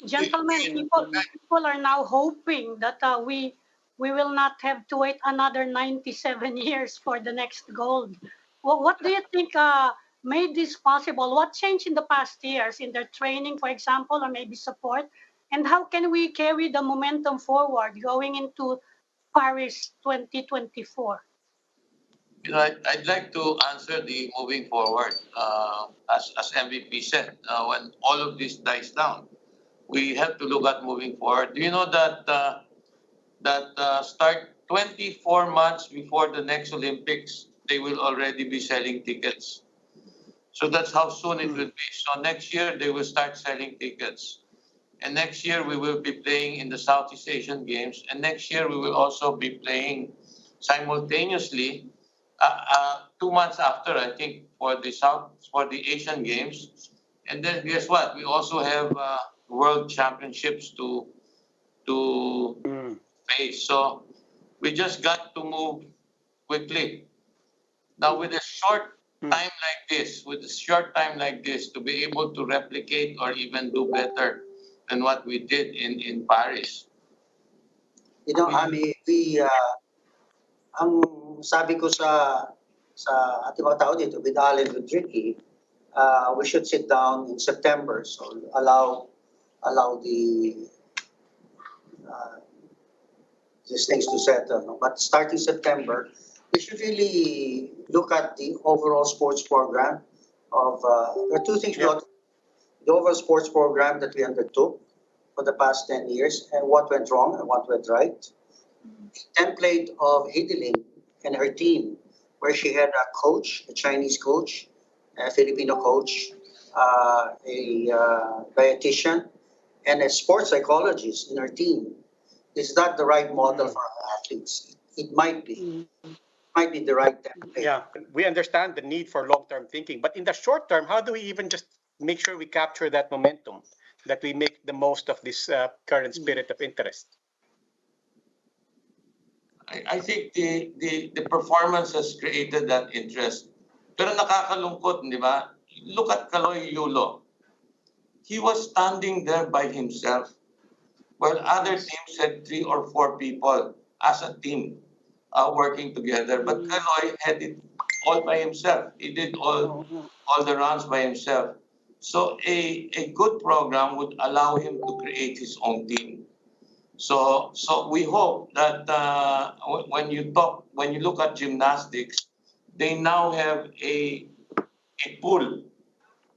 Gentlemen, people are now hoping that we will not have to wait another 97 years for the next gold. Well, what do you think made this possible? What changed in the past years in their training, for example, or maybe support? And how can we carry the momentum forward going into Paris 2024? I'd like to answer the moving forward. As MVP said, when all of this dies down, we have to look at moving forward. Do you know that start 24 months before the next Olympics, they will already be selling tickets. So that's how soon it will be. So next year they will start selling tickets. And next year we will be playing in the Southeast Asian Games. And next year we will also be playing simultaneously 2 months after, I think, for the Asian Games. And then guess what? We also have World Championships to face. So we just got to move quickly. Now, with a short time like this, to be able to replicate or even do better than what we did in Paris. Ami, ang sabi ko sa ating mga tao dito, with Alan, with Ricky, we should sit down in September. So allow the these things to settle. No? But starting September, we should really look at the overall sports program of, there are two things. Yeah. The overall sports program that we undertook for the past 10 years and what went wrong and what went right. The template of Hideling and her team, where she had a coach, a Chinese coach, a Filipino coach, a dietitian, and a sports psychologist in her team. Is that the right model for our athletes? It might be. Might be the right template. Yeah, we understand the need for long-term thinking, but in the short term, how do we even just make sure we capture that momentum, that we make the most of this current spirit of interest? I think the performance has created that interest. Pero nakakalungkot, di ba? Look at Kaloy Yulo. He was standing there by himself, while other teams had 3 or 4 people as a team working together. But Kaloy had it all by himself. He did all the runs by himself. So a good program would allow him to create his own team. So we hope that when you look at gymnastics, they now have a pool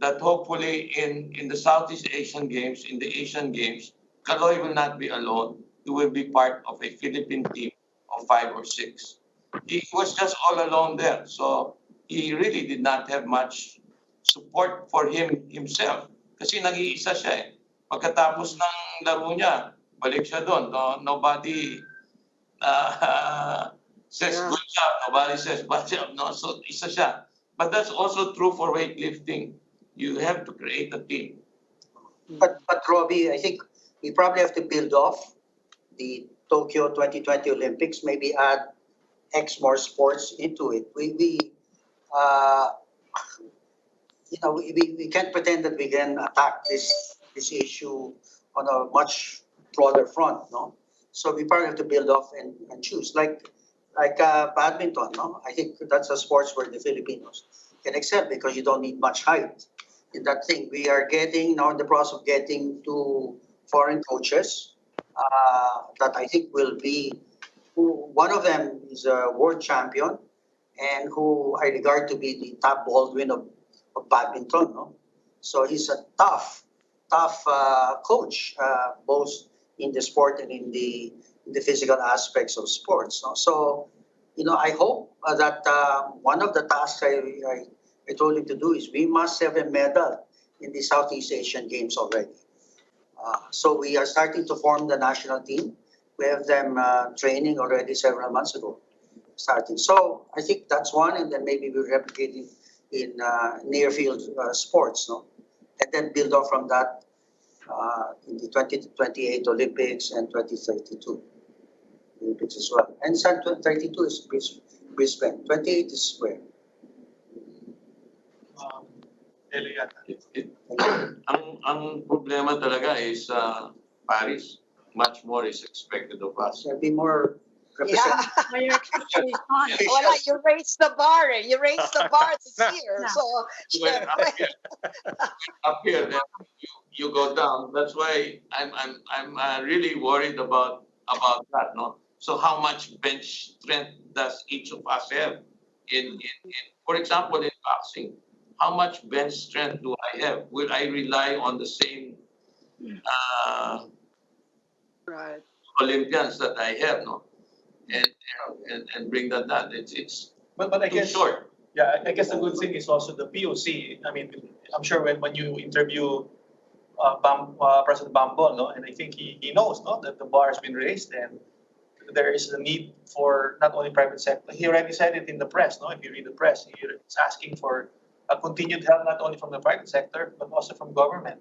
that hopefully in the Southeast Asian Games, in the Asian Games, Kaloy will not be alone. He will be part of a Philippine team of 5 or 6. He was just all alone there. So he really did not have much support for himself. Kasi nag-iisa siya eh. Pagkatapos ng laro niya, balik siya doon. Nobody says good job. Nobody says bad job. No? So isa siya. But that's also true for weightlifting. You have to create a team. But Robbie, I think we probably have to build off the Tokyo 2020 Olympics, maybe add X more sports into it. We can't pretend that we can attack this issue on a much broader front, no? So we probably have to build off and choose, like badminton, no? I think that's a sports where the Filipinos can excel because you don't need much height in that thing. We are now in the process of getting 2 foreign coaches that I think will be, one of them is a world champion and who I regard to be the top Baldwin of badminton. No? So he's a tough coach, both in the sport and in the physical aspects of sports. No? So, I hope that one of the tasks I told him to do is we must have a medal in the Southeast Asian Games already. So we are starting to form the national team. We have them training already several months ago, starting. So I think that's one, and then maybe we'll replicate it in near field sports, no? And then build off from that in the 2028 Olympics and 2032 Olympics as well. And 32 is Brisbane, 28 is where? Ang problema talaga is Paris. Much more is expected of us. There'll be more Yeah. representation. Higher expectation. Wala, you raised the bar. Eh. You raised the bar this year. Yeah. So, Well, syempre. up here, then you go down. That's why I'm really worried about that. No. So how much bench strength does each of us have? In for example, in boxing, how much bench strength do I have? Will I rely on the same Right. Olympians that I have? No. And bring that down. It's But I too guess, short. yeah, I guess the good thing is also the POC. I mean, I'm sure when you interview President Bambol, no, and I think he knows, no, that the bar has been raised and there is a need for not only private sector. He already said it in the press, no. If you read the press, he's asking for a continued help not only from the private sector but also from government.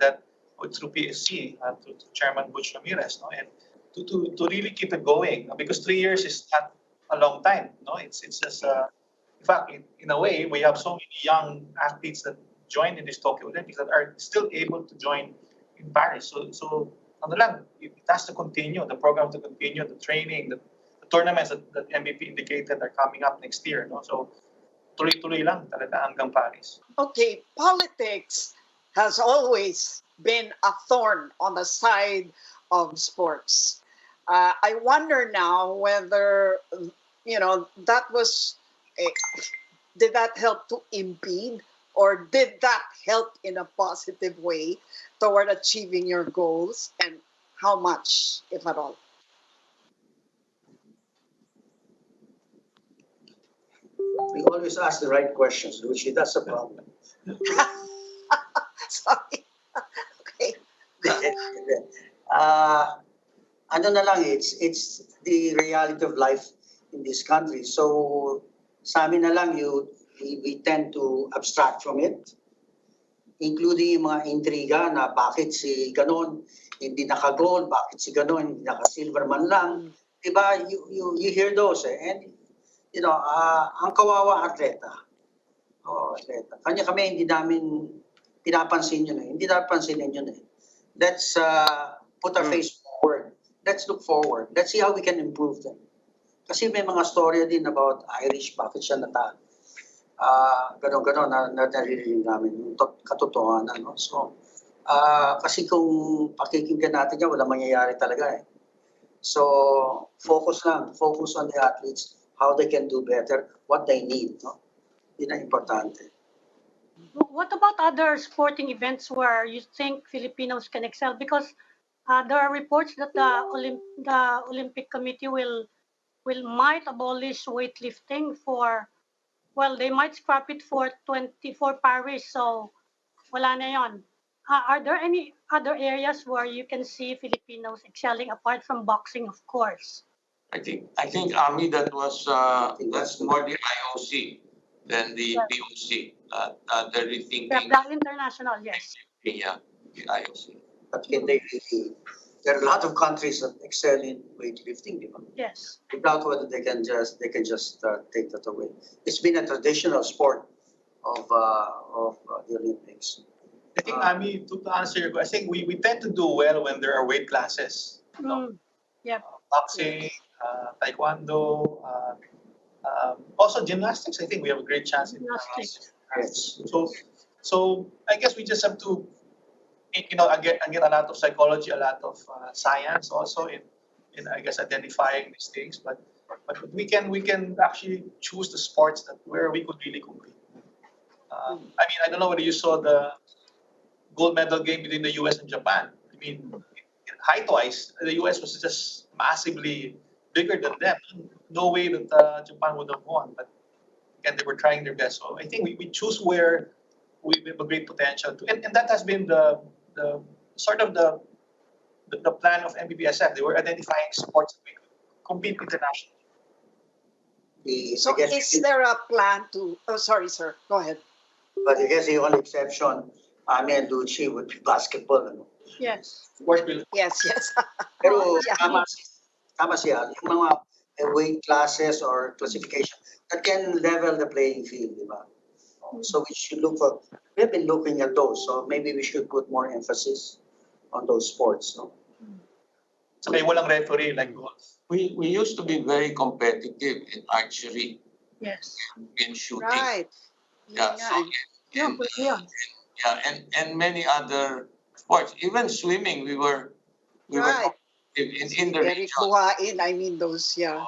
That through PSC, to Chairman Butch Ramirez, no, and to really keep it going because 3 years is not a long time, no. It's just in fact, in a way, we have so many young athletes that join in this Tokyo Olympics that are still able to join in Paris. So ano lang, it has to continue, the program to continue, the training, the tournaments that MVP indicated are coming up next year. No? So tuloy-tuloy lang talaga hanggang Paris. Okay, politics has always been a thorn on the side of sports. I wonder now whether, that was, did that help to impede or did that help in a positive way toward achieving your goals, and how much, if at all? We always ask the right questions, Lucy. That's a problem. Sorry. Okay. Ano na lang, it's the reality of life in this country. So sa amin na lang, we tend to abstract from it, including yung mga intriga na bakit si ganon hindi naka-gold, bakit si ganon hindi naka-silver man lang. Diba? You hear those and ang kawawa atleta. Atleta. Kami hindi namin pinapansin yun eh. Hindi napansinin yun eh. Let's put our face forward. Let's look forward. Let's see how we can improve them. Kasi may mga storya din about Irish, bakit siya natalo. Ganon-ganon na naririnig namin yung katotohanan. No? So, kasi kung pakikinggan natin yan, wala mangyayari talaga eh. So, focus lang. Focus on the athletes, how they can do better, what they need. No? Yun ang importante. What about other sporting events where you think Filipinos can excel? Because there are reports that the Olympic Committee might abolish weightlifting they might scrap it for Paris, so wala na yon. Are there any other areas where you can see Filipinos excelling apart from boxing, of course? I think Ami, that's more the IOC than the POC. They're rethinking. The international, yes. Yeah, the IOC. But can they really, there are a lot of countries that excel in weightlifting, di ba? Yes. Without whether they can just take that away. It's been a traditional sport of the Olympics. I think, Ami, to answer your question, I think we tend to do well when there are weight classes. Yep. Boxing, taekwondo, also gymnastics. I think we have a great chance in Gymnastics. Yes. So I guess we just have to, again a lot of psychology, a lot of science also in I guess identifying these things. But we can actually choose the sports where we could really compete. I mean, I don't know whether you saw the gold medal game between the U.S. and Japan. I mean, height-wise, the U.S. was just massively bigger than them. No way that Japan would have won, but again, they were trying their best. So I think we choose where we have a great potential to, and that has been the sort of the plan of MBBSF. They were identifying sports that we could compete internationally. So is there a plan to, sorry, sir, go ahead. But I guess the only exception, Ami and Lucy, would be basketball. Ano? Yes. Of course, we'll Yes. Pero Yeah. tama siya, yung mga weight classes or classification that can level the playing field, di ba? So we should look for, we have been looking at those, so maybe we should put more emphasis on those sports, no? Saka yung walang referee like golf. We used to be very competitive in archery, Yes. in shooting. Right. Yeah, Yun so, nga eh. Yun, yun. and many other sports, even swimming, we were Right. competitive in the Eric region. Buhain, I mean those, yeah.